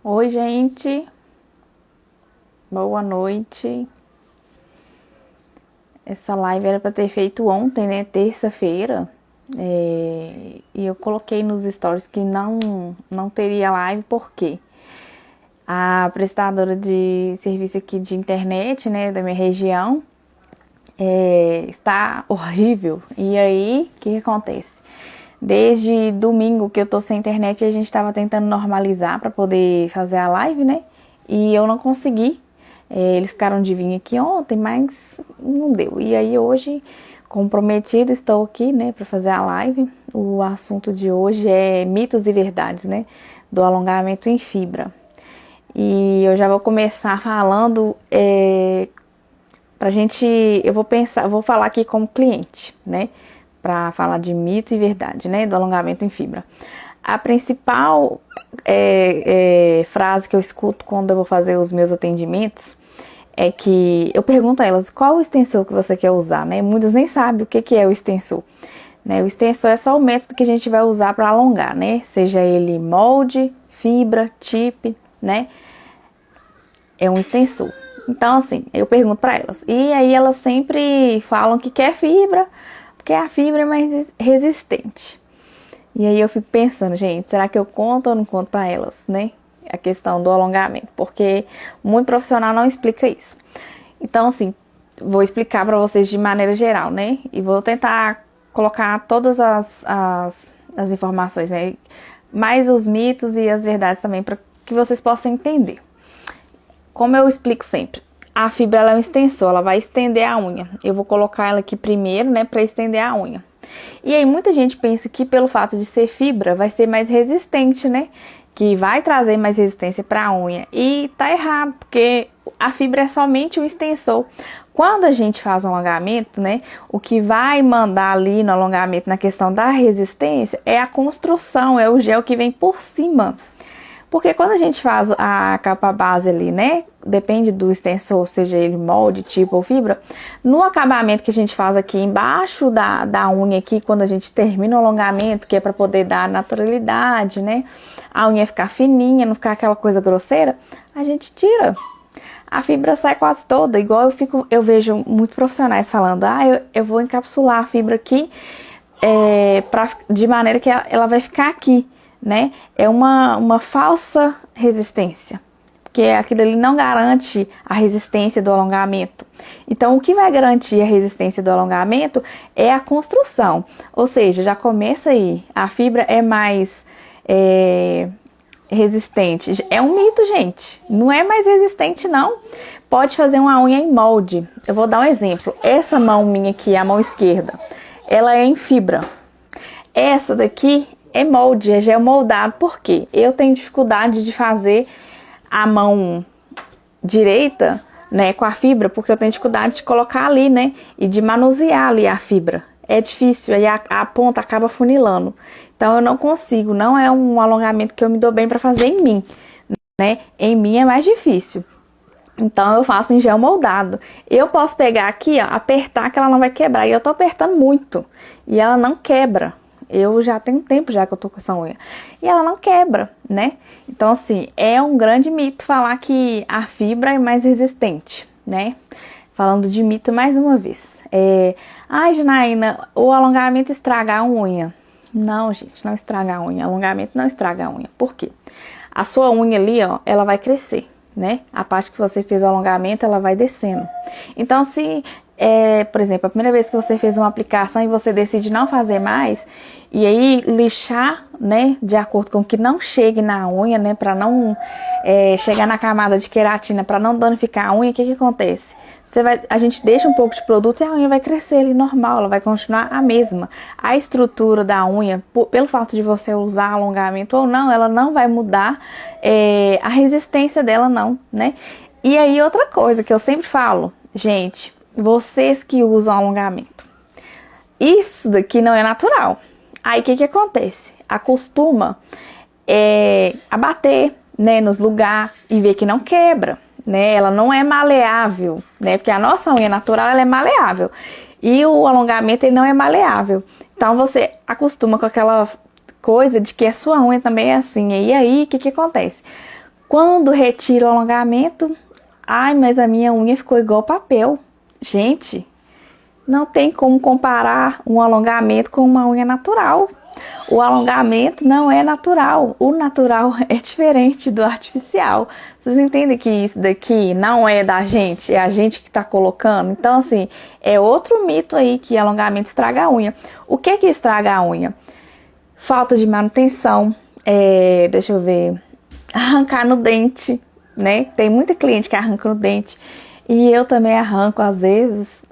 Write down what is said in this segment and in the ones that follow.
Oi, gente. Boa noite. Essa live era para ter feito ontem, né? Terça-feira. E eu coloquei nos stories que não teria live, porque a prestadora de serviço aqui de internet, né, da minha região, está horrível. E aí, o que acontece? Desde domingo que eu tô sem internet, a gente estava tentando normalizar para poder fazer a live, né? E eu não consegui. Eles ficaram de vir aqui ontem, mas não deu. E aí hoje, comprometido, estou aqui, né, para fazer a live. O assunto de hoje é mitos e verdades, né, do alongamento em fibra. E eu já vou começar falando pra gente, eu vou falar aqui como cliente, né? Pra falar de mito e verdade, né? Do alongamento em fibra. A principal frase que eu escuto quando eu vou fazer os meus atendimentos é que eu pergunto a elas qual o extensor que você quer usar, né? Muitas nem sabem o que é o extensor. Né? O extensor é só o método que a gente vai usar para alongar, né? Seja ele molde, fibra, tip, né? É um extensor. Então, assim, eu pergunto para elas. E aí elas sempre falam que quer fibra, porque a fibra é mais resistente. E aí eu fico pensando, gente, será que eu conto ou não conto para elas, né? A questão do alongamento, porque muito profissional não explica isso. Então, assim, vou explicar para vocês de maneira geral, né? E vou tentar colocar todas as informações, né? Mais os mitos e as verdades também, para que vocês possam entender. Como eu explico sempre, a fibra ela é um extensor, ela vai estender a unha. Eu vou colocar ela aqui primeiro, né, para estender a unha. E aí muita gente pensa que pelo fato de ser fibra vai ser mais resistente, né? Que vai trazer mais resistência para a unha. E tá errado, porque a fibra é somente um extensor. Quando a gente faz um alongamento, né, o que vai mandar ali no alongamento na questão da resistência é a construção, é o gel que vem por cima. Porque quando a gente faz a capa base ali, né, depende do extensor, seja ele molde, tipo ou fibra, no acabamento que a gente faz aqui embaixo da unha aqui, quando a gente termina o alongamento, que é para poder dar naturalidade, né, a unha ficar fininha, não ficar aquela coisa grosseira, a gente tira. A fibra sai quase toda, igual eu vejo muitos profissionais falando, eu vou encapsular a fibra aqui, de maneira que ela vai ficar aqui. Né? É uma falsa resistência, porque aquilo ali não garante a resistência do alongamento. Então, o que vai garantir a resistência do alongamento é a construção, ou seja, já começa aí, a fibra é mais resistente. É um mito, gente, não é mais resistente não. Pode fazer uma unha em molde. Eu vou dar um exemplo, essa mão minha aqui, a mão esquerda, ela é em fibra. Essa daqui é molde, é gel moldado, porque eu tenho dificuldade de fazer a mão direita, né, com a fibra, porque eu tenho dificuldade de colocar ali, né, e de manusear ali a fibra. É difícil, aí a ponta acaba funilando. Então eu não consigo, não é um alongamento que eu me dou bem para fazer em mim, né? Em mim é mais difícil. Então eu faço em gel moldado. Eu posso pegar aqui, ó, apertar que ela não vai quebrar. E eu tô apertando muito e ela não quebra. Eu já tenho tempo já que eu tô com essa unha. E ela não quebra, né? Então, assim, é um grande mito falar que a fibra é mais resistente, né? Falando de mito mais uma vez. Janaína, o alongamento estraga a unha. Não, gente, não estraga a unha. Alongamento não estraga a unha. Por quê? A sua unha ali, ó, ela vai crescer, né? A parte que você fez o alongamento, ela vai descendo. Então, se... por exemplo, a primeira vez que você fez uma aplicação e você decide não fazer mais, e aí lixar, né, de acordo com que não chegue na unha, né, para não chegar na camada de queratina, para não danificar a unha, o que acontece? A gente deixa um pouco de produto e a unha vai crescer ali normal, ela vai continuar a mesma. A estrutura da unha, pelo fato de você usar alongamento ou não, ela não vai mudar a resistência dela não, né? E aí outra coisa que eu sempre falo, gente, vocês que usam alongamento, isso daqui não é natural. Aí o que acontece? Acostuma a bater, né, nos lugares e ver que não quebra, né? Ela não é maleável, né? Porque a nossa unha natural ela é maleável e o alongamento ele não é maleável. Então você acostuma com aquela coisa de que a sua unha também é assim. E aí o que acontece? Quando retiro o alongamento, ai, mas a minha unha ficou igual papel. Gente, não tem como comparar um alongamento com uma unha natural. O alongamento não é natural. O natural é diferente do artificial. Vocês entendem que isso daqui não é da gente, é a gente que tá colocando? Então, assim, é outro mito aí que alongamento estraga a unha. O que que estraga a unha? Falta de manutenção, deixa eu ver, arrancar no dente, né? Tem muita cliente que arranca no dente. E eu também arranco às vezes,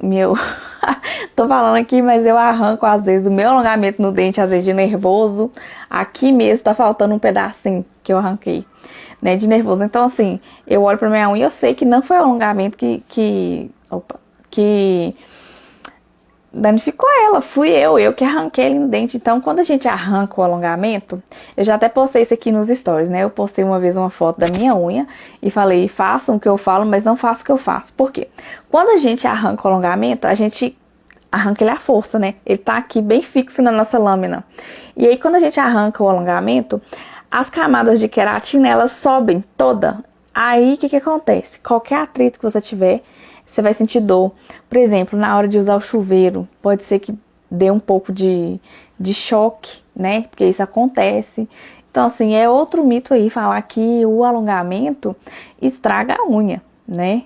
tô falando aqui, mas eu arranco às vezes o meu alongamento no dente, às vezes de nervoso. Aqui mesmo tá faltando um pedacinho que eu arranquei, né, de nervoso. Então assim, eu olho pra minha unha e eu sei que não foi o alongamento que danificou ela, fui eu que arranquei ele no dente. Então, quando a gente arranca o alongamento, eu já até postei isso aqui nos stories, né? Eu postei uma vez uma foto da minha unha e falei, façam o que eu falo, mas não façam o que eu faço. Por quê? Quando a gente arranca o alongamento, a gente arranca ele à força, né? Ele tá aqui bem fixo na nossa lâmina. E aí, quando a gente arranca o alongamento, as camadas de queratina, elas sobem toda. Aí, o que acontece? Qualquer atrito que você tiver, você vai sentir dor. Por exemplo, na hora de usar o chuveiro, pode ser que dê um pouco de choque, né? Porque isso acontece. Então, assim, é outro mito aí falar que o alongamento estraga a unha, né?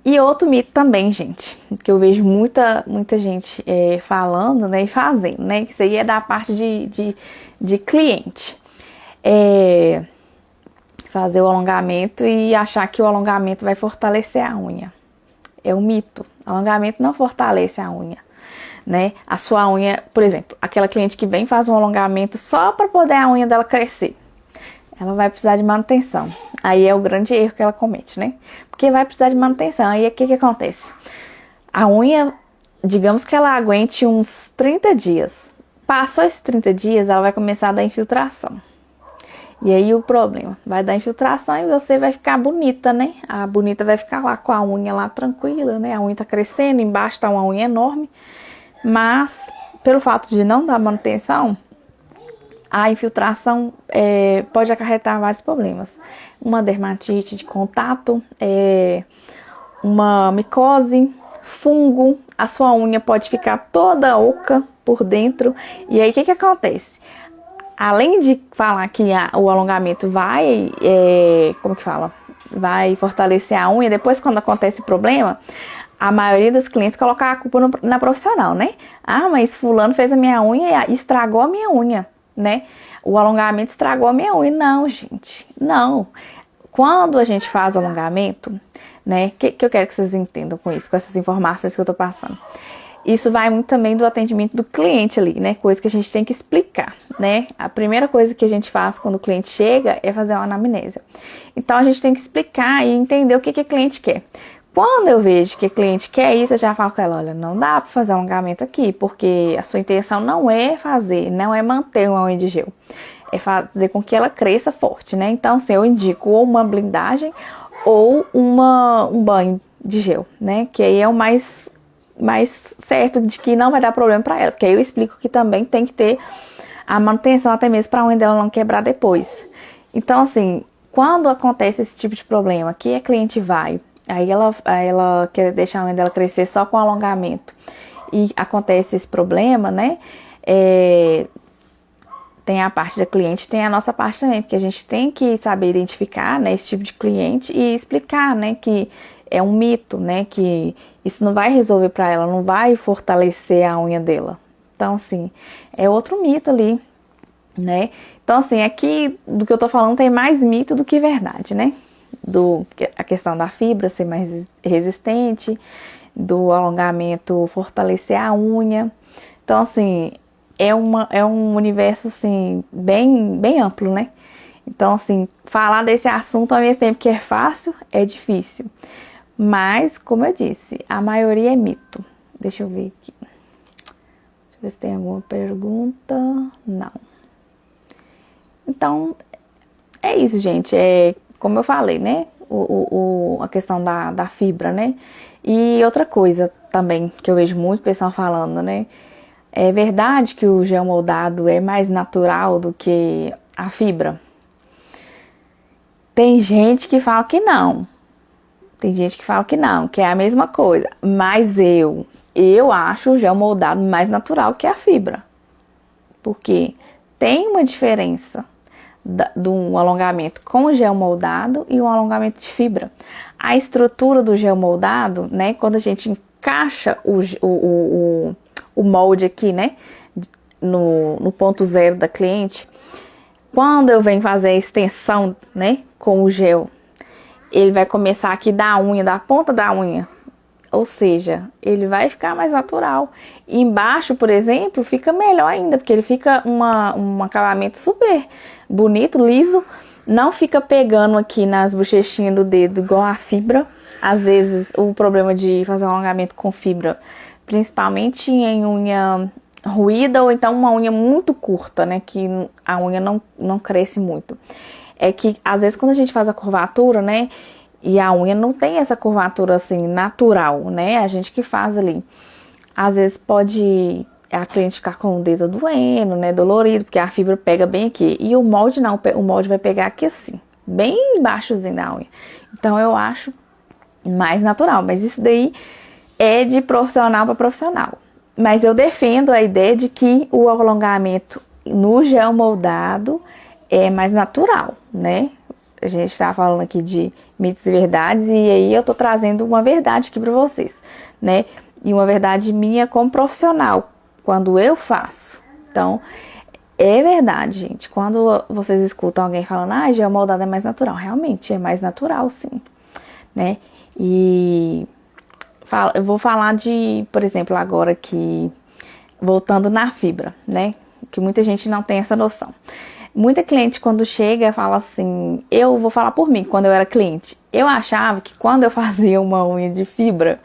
E outro mito também, gente, que eu vejo muita gente falando, né, e fazendo, né? Que isso aí é da parte de cliente. Fazer o alongamento e achar que o alongamento vai fortalecer a unha. É um mito. Alongamento não fortalece a unha, né? A sua unha, por exemplo, aquela cliente que vem faz um alongamento só para poder a unha dela crescer. Ela vai precisar de manutenção. Aí é o grande erro que ela comete, né? Porque vai precisar de manutenção. Aí o que acontece? A unha, digamos que ela aguente uns 30 dias. Passou esses 30 dias, ela vai começar a dar infiltração. E aí o problema, vai dar infiltração e você vai ficar bonita, né? A bonita vai ficar lá com a unha lá tranquila, né? A unha tá crescendo, embaixo tá uma unha enorme. Mas, pelo fato de não dar manutenção, a infiltração pode acarretar vários problemas. Uma dermatite de contato, uma micose, fungo, a sua unha pode ficar toda oca por dentro. E aí o que acontece? Além de falar que o alongamento vai, como que fala? Vai fortalecer a unha, depois quando acontece o problema, a maioria dos clientes coloca a culpa na profissional, né? Ah, mas fulano fez a minha unha e estragou a minha unha, né? O alongamento estragou a minha unha. Não, gente, não. Quando a gente faz alongamento, né? Que eu quero que vocês entendam com isso, com essas informações que eu tô passando. Isso vai muito também do atendimento do cliente ali, né? Coisa que a gente tem que explicar, né? A primeira coisa que a gente faz quando o cliente chega é fazer uma anamnese. Então, a gente tem que explicar e entender o que o cliente quer. Quando eu vejo que o cliente quer isso, eu já falo com ela, olha, não dá para fazer alongamento aqui, porque a sua intenção não é fazer, não é manter uma unha de gel. É fazer com que ela cresça forte, né? Então, assim, eu indico ou uma blindagem ou um banho de gel, né? Que aí é o mais certo de que não vai dar problema para ela, porque aí eu explico que também tem que ter a manutenção até mesmo para a unha dela não quebrar depois. Então, assim, quando acontece esse tipo de problema, que a cliente vai, aí ela quer deixar a unha dela crescer só com alongamento e acontece esse problema, né? Tem a parte da cliente, tem a nossa parte também, porque a gente tem que saber identificar, né, esse tipo de cliente e explicar, né, que é um mito, né, que isso não vai resolver para ela, não vai fortalecer a unha dela. Então, assim, é outro mito ali, né? Então, assim, aqui do que eu tô falando tem mais mito do que verdade, né? A questão da fibra ser mais resistente, do alongamento fortalecer a unha. Então, assim, é um universo, assim, bem amplo, né? Então, assim, falar desse assunto ao mesmo tempo que é fácil, é difícil. Mas, como eu disse, a maioria é mito. Deixa eu ver aqui. Deixa eu ver se tem alguma pergunta. Não. Então, é isso, gente. Como eu falei, né? A questão da fibra, né? E outra coisa também, que eu vejo muito pessoal falando, né? É verdade que o gel moldado é mais natural do que a fibra? Tem gente que fala que não. Tem gente que fala que não, que é a mesma coisa. Mas eu acho o gel moldado mais natural que a fibra. Porque tem uma diferença do alongamento com o gel moldado e o alongamento de fibra. A estrutura do gel moldado, né? Quando a gente encaixa o molde aqui, né? No ponto zero da cliente. Quando eu venho fazer a extensão, né? Com o gel, ele vai começar aqui da unha, da ponta da unha. Ou seja, ele vai ficar mais natural. E embaixo, por exemplo, fica melhor ainda, porque ele fica um acabamento super bonito, liso. Não fica pegando aqui nas bochechinhas do dedo igual a fibra. Às vezes, o problema de fazer um alongamento com fibra, principalmente em unha ruída ou então uma unha muito curta, né? Que a unha não cresce muito. É que, às vezes, quando a gente faz a curvatura, né? E a unha não tem essa curvatura assim, natural, né? A gente que faz ali. Às vezes pode a cliente ficar com o dedo doendo, né? Dolorido, porque a fibra pega bem aqui. E o molde não, o molde vai pegar aqui assim, bem embaixozinho da unha. Então eu acho mais natural, mas isso daí é de profissional para profissional. Mas eu defendo a ideia de que o alongamento no gel moldado é mais natural, né? A gente tá falando aqui de mitos e verdades, e aí eu tô trazendo uma verdade aqui pra vocês, né? E uma verdade minha como profissional, quando eu faço. Então, é verdade, gente. Quando vocês escutam alguém falando, gel moldado é mais natural. Realmente, é mais natural, sim, né? E eu vou falar de, por exemplo, agora que, voltando na fibra, né? Que muita gente não tem essa noção. Muita cliente quando chega fala assim, eu vou falar por mim, quando eu era cliente, eu achava que quando eu fazia uma unha de fibra,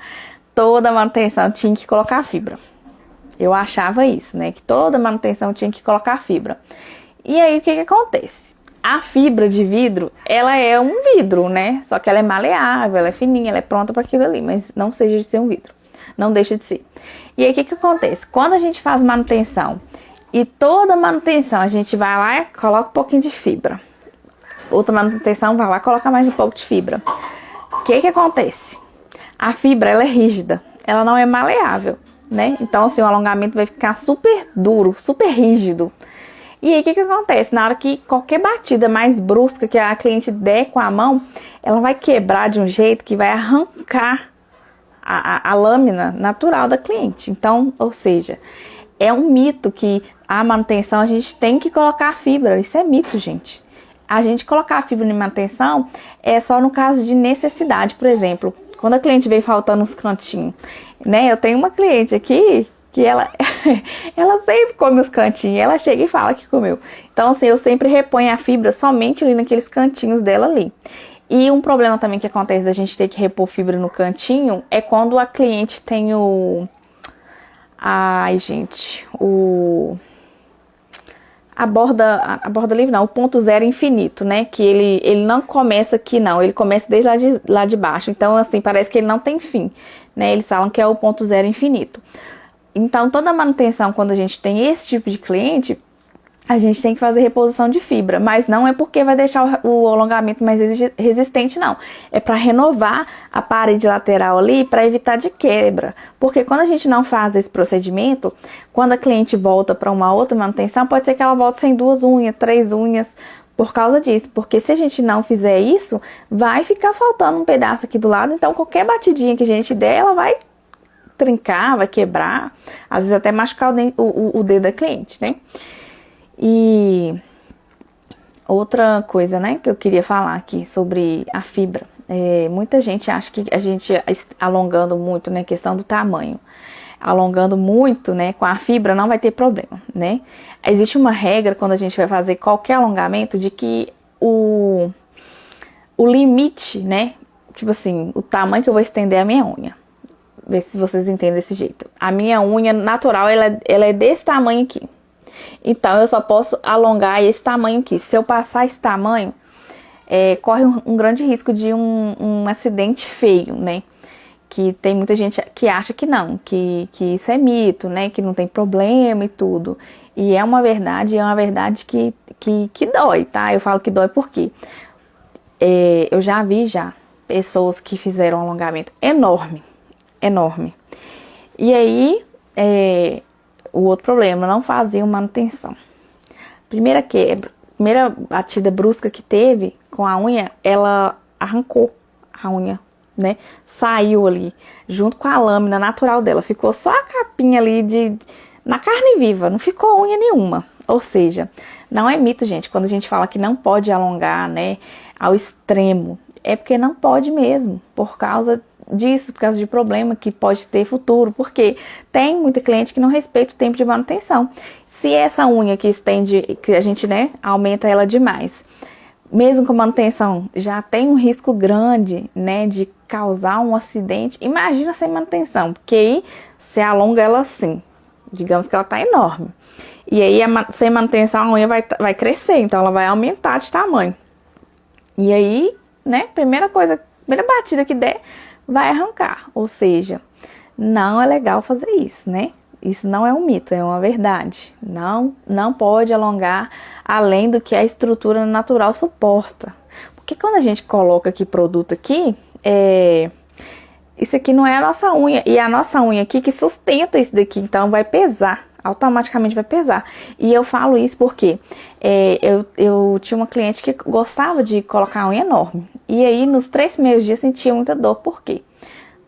toda manutenção tinha que colocar fibra. Eu achava isso, né, que toda manutenção tinha que colocar fibra. E aí o que acontece? A fibra de vidro, ela é um vidro, né, só que ela é maleável, ela é fininha, ela é pronta para aquilo ali, mas não seja de ser um vidro, não deixa de ser. E aí o que acontece? Quando a gente faz manutenção, e toda manutenção, a gente vai lá e coloca um pouquinho de fibra. Outra manutenção, vai lá e coloca mais um pouco de fibra. O que acontece? A fibra, ela é rígida. Ela não é maleável, né? Então, assim, o alongamento vai ficar super duro, super rígido. E aí, o que acontece? Na hora que qualquer batida mais brusca que a cliente der com a mão, ela vai quebrar de um jeito que vai arrancar a lâmina natural da cliente. Então, ou seja, é um mito que a manutenção a gente tem que colocar fibra. Isso é mito, gente. A gente colocar fibra em manutenção é só no caso de necessidade. Por exemplo, quando a cliente vem faltando uns cantinhos, né? Eu tenho uma cliente aqui que ela sempre come os cantinhos. Ela chega e fala que comeu. Então, assim, eu sempre reponho a fibra somente ali naqueles cantinhos dela ali. E um problema também que acontece da gente ter que repor fibra no cantinho é quando a cliente tem a borda livre não, o ponto zero infinito, né? Que ele não começa aqui não, ele começa desde lá de baixo. Então, assim, parece que ele não tem fim, né? Eles falam que é o ponto zero infinito. Então, toda manutenção, quando a gente tem esse tipo de cliente, a gente tem que fazer reposição de fibra, mas não é porque vai deixar o alongamento mais resistente, não. É para renovar a parede lateral ali, para evitar de quebra. Porque quando a gente não faz esse procedimento, quando a cliente volta para uma outra manutenção, pode ser que ela volte sem 2 unhas, 3 unhas, por causa disso. Porque se a gente não fizer isso, vai ficar faltando um pedaço aqui do lado, então qualquer batidinha que a gente der, ela vai trincar, vai quebrar, às vezes até machucar o dedo da cliente, né? E outra coisa, né, que eu queria falar aqui sobre a fibra. Muita gente acha que a gente alongando muito, né, questão do tamanho. Alongando muito, né, com a fibra não vai ter problema, né. Existe uma regra quando a gente vai fazer qualquer alongamento de que o limite, né, tipo assim, o tamanho que eu vou estender a minha unha. Ver se vocês entendem desse jeito. A minha unha natural, ela é desse tamanho aqui. Então, eu só posso alongar esse tamanho aqui. Se eu passar esse tamanho, corre um grande risco de um acidente feio, né? Que tem muita gente que acha que não, que isso é mito, né? Que não tem problema e tudo. E é uma verdade que dói, tá? Eu falo que dói por quê? Eu já vi pessoas que fizeram um alongamento enorme, enorme. E aí, o outro problema, não faziam manutenção. Primeira quebra, primeira batida brusca que teve com a unha, ela arrancou a unha, né? Saiu ali, junto com a lâmina natural dela. Ficou só a capinha ali na carne viva, não ficou unha nenhuma. Ou seja, não é mito, gente, quando a gente fala que não pode alongar, né, ao extremo. É porque não pode mesmo, por causa disso, por causa de problema que pode ter futuro, porque tem muita cliente que não respeita o tempo de manutenção. Se essa unha que estende, que a gente, né, aumenta ela demais, mesmo com manutenção, já tem um risco grande, né, de causar um acidente, imagina sem manutenção, porque aí você alonga ela assim, digamos que ela tá enorme, e aí sem manutenção a unha vai crescer, então ela vai aumentar de tamanho, e aí, né, primeira batida que der, vai arrancar, ou seja, não é legal fazer isso, né? Isso não é um mito, é uma verdade. Não pode alongar além do que a estrutura natural suporta. Porque quando a gente coloca aqui produto aqui, isso aqui não é a nossa unha, e a nossa unha aqui que sustenta isso daqui, então vai pesar, automaticamente vai pesar. E eu falo isso porque eu tinha uma cliente que gostava de colocar a unha enorme, e aí nos 3 primeiros dias sentia muita dor. Por quê?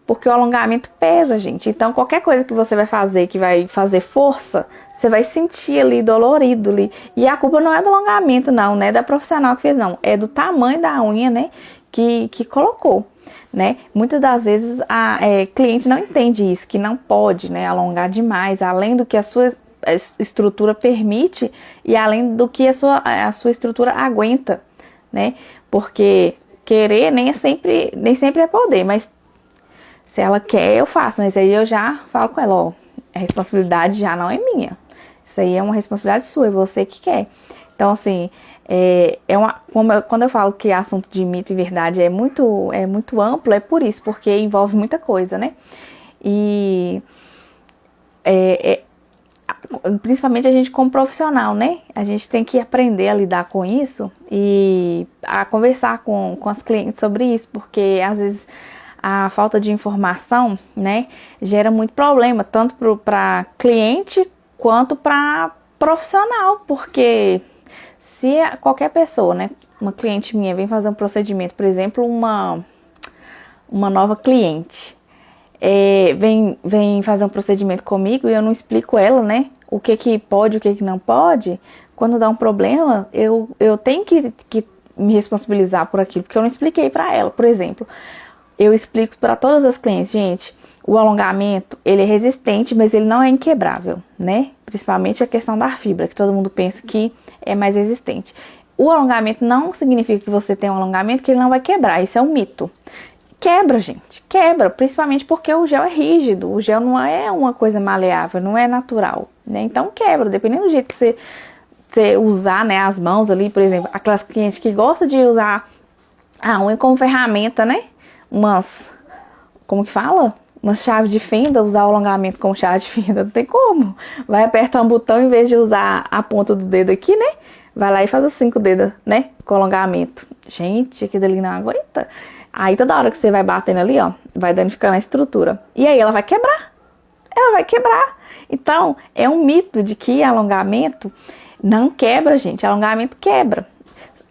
Porque o alongamento pesa, gente. Então, qualquer coisa que você vai fazer, que vai fazer força, você vai sentir ali, dolorido ali. E a culpa não é do alongamento, não, né? Da profissional que fez, não. É do tamanho da unha, né? Que colocou, né? Muitas das vezes a cliente não entende isso, que não pode, né, alongar demais, além do que a sua estrutura permite e além do que a sua estrutura aguenta, né? Porque querer nem sempre é poder, mas se ela quer, eu faço, mas aí eu já falo com ela, ó, a responsabilidade já não é minha. Isso aí é uma responsabilidade sua, é você que quer. Então, assim, quando eu falo que assunto de mito e verdade é muito amplo, é por isso, porque envolve muita coisa, né? E principalmente a gente como profissional, né? A gente tem que aprender a lidar com isso e a conversar com as clientes sobre isso, porque às vezes a falta de informação, né, gera muito problema, tanto para cliente quanto para profissional, porque se qualquer pessoa, né, uma cliente minha vem fazer um procedimento, por exemplo, uma nova cliente, vem fazer um procedimento comigo e eu não explico ela, né, o que pode, o que não pode, quando dá um problema, eu tenho que me responsabilizar por aquilo, porque eu não expliquei para ela, por exemplo. Eu explico para todas as clientes, gente, o alongamento, ele é resistente, mas ele não é inquebrável, né? Principalmente a questão da fibra, que todo mundo pensa que é mais resistente. O alongamento não significa que você tem um alongamento que ele não vai quebrar, isso é um mito. Quebra, gente, quebra, principalmente porque o gel é rígido, o gel não é uma coisa maleável, não é natural, né? Então quebra, dependendo do jeito que você usar, né, as mãos ali, por exemplo, aquelas clientes que gostam de usar a unha como ferramenta, né? Como que fala? Umas chaves de fenda, usar o alongamento como chave de fenda, não tem como. Vai apertar um botão em vez de usar a ponta do dedo aqui, né? Vai lá e faz os 5 dedos, né? Com alongamento. Gente, aquilo ali não aguenta. Aí toda hora que você vai batendo ali, ó, vai danificando a estrutura. E aí ela vai quebrar. Ela vai quebrar. Então, é um mito de que alongamento não quebra, gente. Alongamento quebra.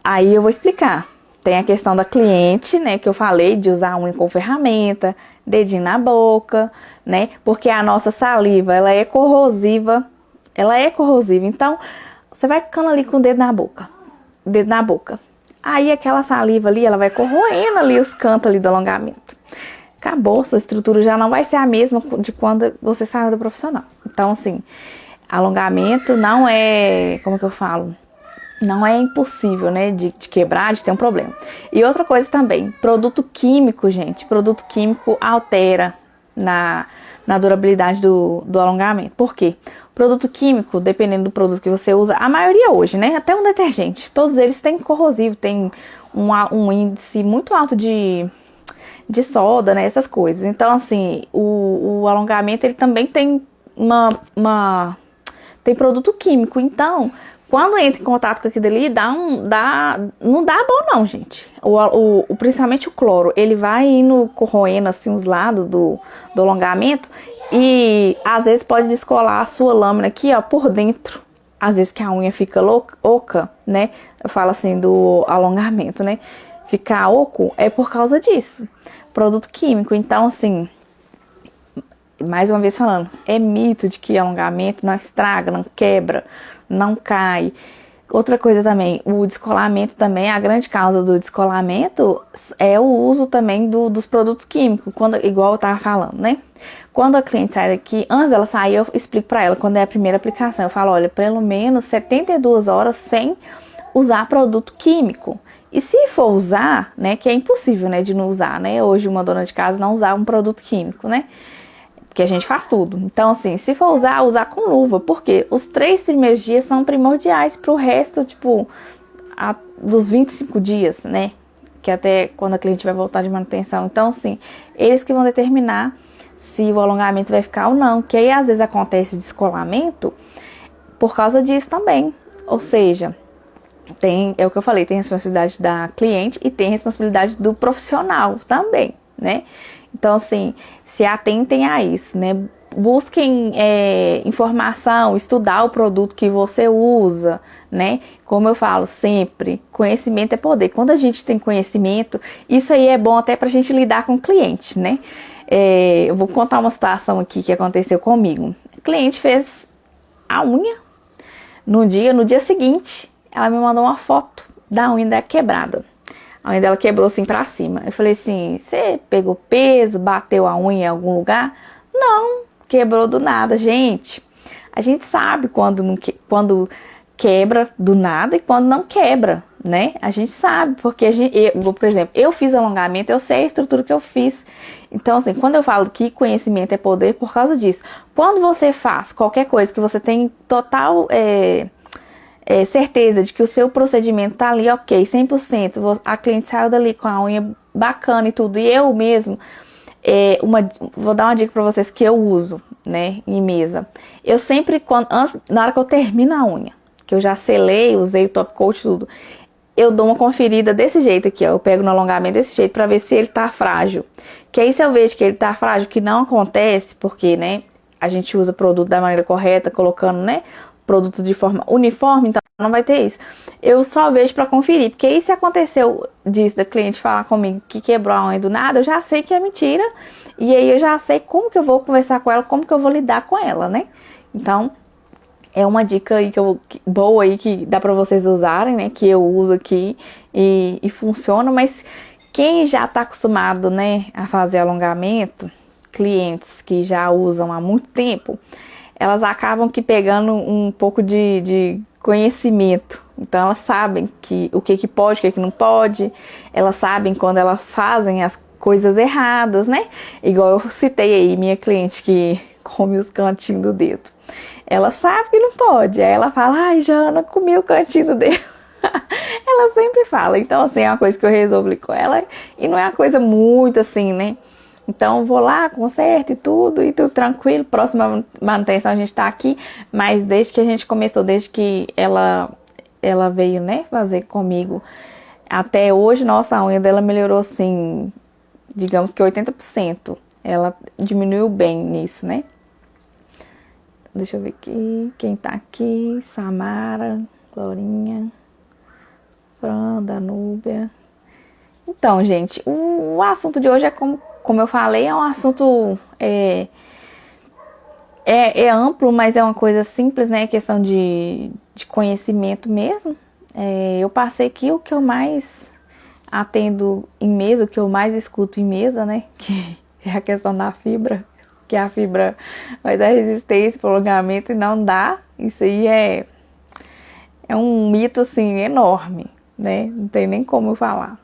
Aí eu vou explicar. Tem a questão da cliente, né, que eu falei, de usar a unha como ferramenta, dedinho na boca, né, porque a nossa saliva, ela é corrosiva, então, você vai ficando ali com o dedo na boca, aí aquela saliva ali, ela vai corroendo ali os cantos ali do alongamento, acabou, sua estrutura já não vai ser a mesma de quando você saiu do profissional. Então, assim, alongamento não é, como que eu falo? Não é impossível, né, de quebrar, de ter um problema. E outra coisa também, produto químico, gente. Produto químico altera na durabilidade do alongamento. Por quê? Produto químico, dependendo do produto que você usa, a maioria hoje, né, até um detergente, todos eles têm corrosivo, tem um índice muito alto de soda, né, essas coisas. Então, assim, o alongamento, ele também tem tem produto químico. Então, Quando entra em contato com aquilo ali, não dá bom não, gente. Principalmente o cloro, ele vai indo corroendo assim os lados do alongamento e às vezes pode descolar a sua lâmina aqui, ó, por dentro. Às vezes que a unha fica oca, né? Eu falo assim do alongamento, né? Ficar oco é por causa disso. Produto químico, então assim, mais uma vez falando, é mito de que alongamento não estraga, não quebra, não cai. Outra coisa também, o descolamento também, a grande causa do descolamento é o uso também dos produtos químicos, igual eu tava falando, né? Quando a cliente sai daqui, antes dela sair, eu explico pra ela, quando é a primeira aplicação, eu falo, olha, pelo menos 72 horas sem usar produto químico. E se for usar, né, que é impossível, né, de não usar, né? Hoje uma dona de casa não usar um produto químico, né? Porque a gente faz tudo. Então, assim, se for usar com luva. Porque os 3 primeiros dias são primordiais pro resto, tipo, dos 25 dias, né? Que até quando a cliente vai voltar de manutenção. Então, assim, eles que vão determinar se o alongamento vai ficar ou não. Que aí, às vezes, acontece descolamento por causa disso também. Ou seja, é o que eu falei, tem a responsabilidade da cliente e tem a responsabilidade do profissional também, né? Então, assim, se atentem a isso, né? Busquem informação, estudar o produto que você usa, né? Como eu falo sempre, conhecimento é poder. Quando a gente tem conhecimento, isso aí é bom até pra gente lidar com o cliente, né? Eu vou contar uma situação aqui que aconteceu comigo. O cliente fez a unha no dia seguinte, ela me mandou uma foto da unha dela quebrada. A unha dela quebrou assim pra cima. Eu falei assim, você pegou peso, bateu a unha em algum lugar? Não, quebrou do nada. Gente, a gente sabe quando quebra do nada e quando não quebra, né? A gente sabe, porque por exemplo, eu fiz alongamento, eu sei a estrutura que eu fiz. Então, assim, quando eu falo que conhecimento é poder, por causa disso. Quando você faz qualquer coisa que você tem total certeza de que o seu procedimento tá ali, ok, 100%, a cliente saiu dali com a unha bacana e tudo, e eu mesmo, vou dar uma dica pra vocês que eu uso, né, em mesa. Eu sempre, na hora que eu termino a unha, que eu já selei, usei o top coat, tudo, eu dou uma conferida desse jeito aqui, ó, eu pego no alongamento desse jeito pra ver se ele tá frágil. Que aí se eu vejo que ele tá frágil, que não acontece, porque, né, a gente usa produto da maneira correta, colocando, né, produto de forma uniforme, então não vai ter isso. Eu só vejo pra conferir, porque aí se aconteceu disso da cliente falar comigo que quebrou a unha do nada, eu já sei que é mentira, e aí eu já sei como que eu vou conversar com ela, como que eu vou lidar com ela, né? Então, é uma dica aí boa aí que dá pra vocês usarem, né? Que eu uso aqui e funciona, mas quem já tá acostumado, né, a fazer alongamento, clientes que já usam há muito tempo, elas acabam que pegando um pouco de conhecimento. Então elas sabem o que pode, o que não pode. Elas sabem quando elas fazem as coisas erradas, né? Igual eu citei aí, minha cliente que come os cantinhos do dedo. Ela sabe que não pode. Aí ela fala, ai, Jana, comi o cantinho do dedo. Ela sempre fala. Então, assim, é uma coisa que eu resolvi com ela. E não é uma coisa muito assim, né? Então, vou lá, conserto e tudo tranquilo. Próxima manutenção a gente tá aqui. Mas desde que a gente começou, desde que ela veio, né, fazer comigo, até hoje, nossa, a unha dela melhorou, assim, digamos que 80%. Ela diminuiu bem nisso, né? Deixa eu ver aqui, quem tá aqui, Samara, Florinha, Fran, Danúbia. Então, gente, o assunto de hoje é como eu falei, é um assunto amplo, mas é uma coisa simples, né? Questão de conhecimento mesmo. Eu passei aqui o que eu mais atendo em mesa, o que eu mais escuto em mesa, né? Que é a questão da fibra, que a fibra vai dar resistência, prolongamento e não dá. Isso aí é um mito, assim, enorme, né? Não tem nem como eu falar,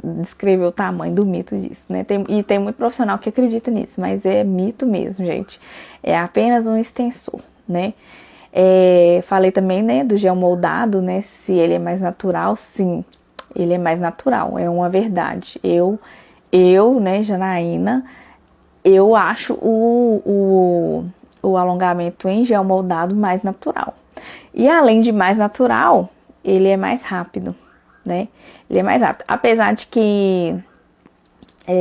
descrever o tamanho do mito disso, né? Tem muito profissional que acredita nisso, mas é mito mesmo, gente. É apenas um extensor, né? Falei também, né, do gel moldado, né? Se ele é mais natural, sim, ele é mais natural, é uma verdade. Eu, né, Janaína, eu acho o alongamento em gel moldado mais natural. E além de mais natural, ele é mais rápido, né? Ele é mais rápido. Apesar de que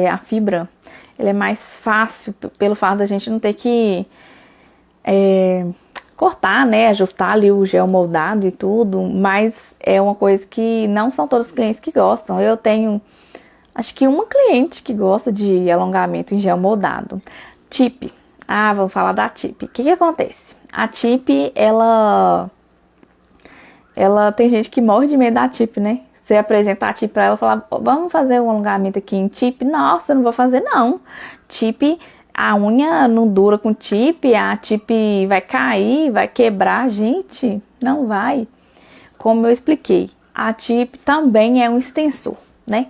a fibra, ele é mais fácil pelo fato da gente não ter que cortar, né? Ajustar ali o gel moldado e tudo. Mas é uma coisa que não são todos os clientes que gostam. Eu tenho, acho que uma cliente que gosta de alongamento em gel moldado. Tip. Vamos falar da Tip. O que acontece? A Tip, ela tem gente que morre de medo da Tip, né? Você apresentar a Tip pra ela e falar, vamos fazer um alongamento aqui em Tip? Nossa, eu não vou fazer não. Tip, a unha não dura com Tip, a Tip vai cair, vai quebrar. Gente, não vai. Como eu expliquei, a Tip também é um extensor, né?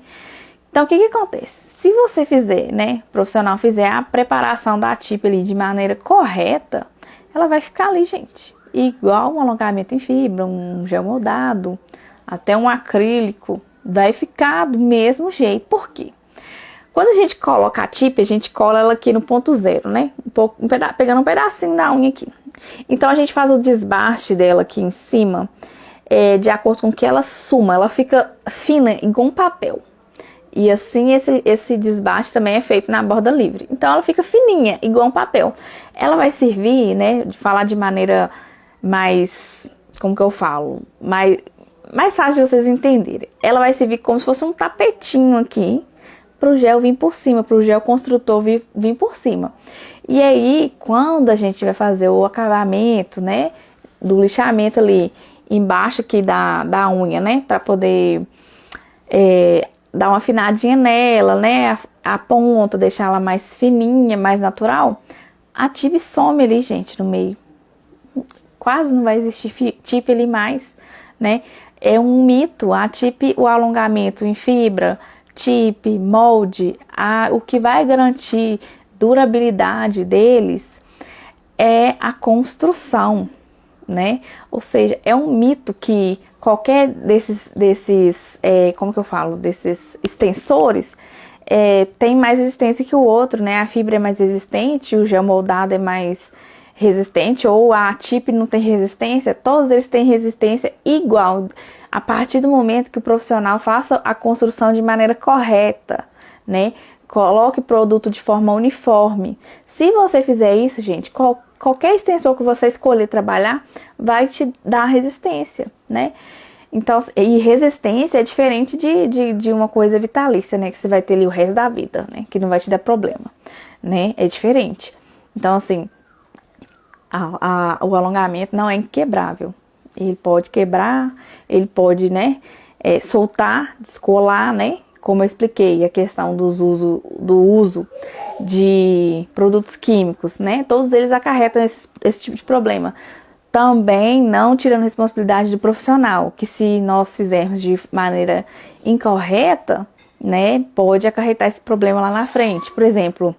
Então, o que acontece? Se você fizer, né, o profissional fizer a preparação da Tip ali de maneira correta, ela vai ficar ali, gente, igual um alongamento em fibra, um gel moldado, até um acrílico, vai ficar do mesmo jeito. Por quê? Quando a gente coloca a Tip, a gente cola ela aqui no ponto zero, né? Pegando um pedacinho da unha aqui. Então, a gente faz o desbaste dela aqui em cima, de acordo com que ela suma, ela fica fina, igual um papel. E assim, esse desbaste também é feito na borda livre. Então, ela fica fininha, igual um papel. Ela vai servir, né, de falar de maneira mais, como que eu falo? Mais fácil de vocês entenderem. Ela vai servir como se fosse um tapetinho aqui, pro gel vir por cima, pro gel construtor vir por cima. E aí, quando a gente vai fazer o acabamento, né, do lixamento ali, embaixo aqui da unha, né, pra poder dar uma afinadinha nela, né? A ponta, deixar ela mais fininha, mais natural. A Tip some ali, gente, no meio. Quase não vai existir Tip ali mais, né? É um mito. A Tip, o alongamento em fibra, Tip, molde, o que vai garantir durabilidade deles é a construção, né? Ou seja, é um mito que qualquer desses como que eu falo, desses extensores tem mais resistência que o outro, né? A fibra é mais resistente, o gel moldado é mais resistente, ou a Tip não tem resistência. Todos eles têm resistência igual, a partir do momento que o profissional faça a construção de maneira correta, né? Coloque produto de forma uniforme. Se você fizer isso, gente, qualquer extensor que você escolher trabalhar vai te dar resistência, né? Então, e resistência é diferente de uma coisa vitalícia, né? Que você vai ter ali o resto da vida, né? Que não vai te dar problema, né? É diferente. Então, assim, o alongamento não é inquebrável. Ele pode quebrar, ele pode, né? Soltar, descolar, né? Como eu expliquei, a questão do uso de produtos químicos, né? Todos eles acarretam esse tipo de problema. Também não tirando responsabilidade do profissional, que se nós fizermos de maneira incorreta, né, pode acarretar esse problema lá na frente. Por exemplo,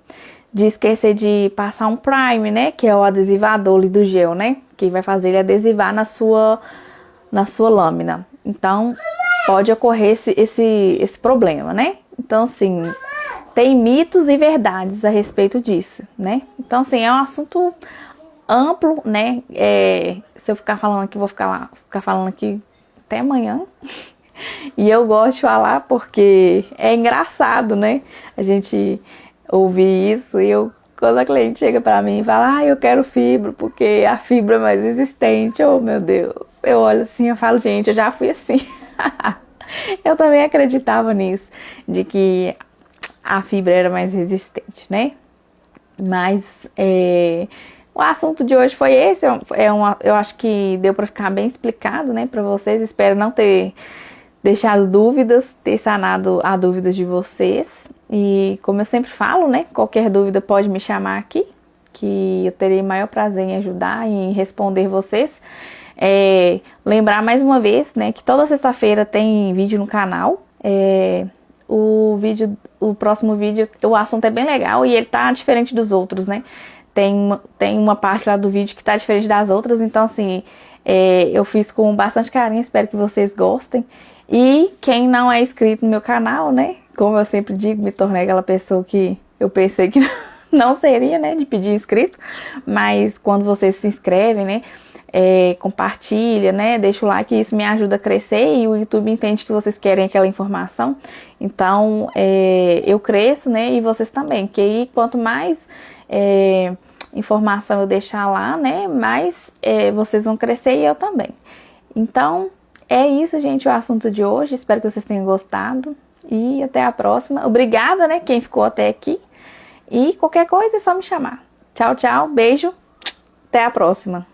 de esquecer de passar um prime, né, que é o adesivador ali do gel, né, que vai fazer ele adesivar na sua lâmina. Então, pode ocorrer esse problema, né? Então, assim, tem mitos e verdades a respeito disso, né? Então, assim, é um assunto amplo, né? Se eu ficar falando aqui, vou ficar falando aqui até amanhã. E eu gosto de falar porque é engraçado, né? A gente ouvir isso e quando a cliente chega pra mim e fala, eu quero fibra porque a fibra é mais resistente. Oh, meu Deus. Eu olho assim, eu falo, gente, eu já fui assim. Eu também acreditava nisso, de que a fibra era mais resistente, né? Mas o assunto de hoje foi esse. Eu acho que deu para ficar bem explicado, né, para vocês. Espero não ter deixado dúvidas, ter sanado a dúvida de vocês. E como eu sempre falo, né, qualquer dúvida pode me chamar aqui, que eu terei maior prazer em ajudar e em responder vocês. Lembrar mais uma vez, né, que toda sexta-feira tem vídeo no canal. O próximo vídeo, o assunto é bem legal e ele tá diferente dos outros, né? Tem uma parte lá do vídeo que tá diferente das outras, então assim, eu fiz com bastante carinho, espero que vocês gostem. E quem não é inscrito no meu canal, né? Como eu sempre digo, me tornei aquela pessoa que eu pensei que não seria, né? De pedir inscrito, mas quando vocês se inscrevem, né? compartilha, né? Deixa o like, isso me ajuda a crescer e o YouTube entende que vocês querem aquela informação. Então, eu cresço, né? E vocês também. Que aí, quanto mais informação eu deixar lá, né? Mais vocês vão crescer e eu também. Então, é isso, gente, o assunto de hoje. Espero que vocês tenham gostado. E até a próxima. Obrigada, né? Quem ficou até aqui. E qualquer coisa é só me chamar. Tchau, tchau. Beijo. Até a próxima.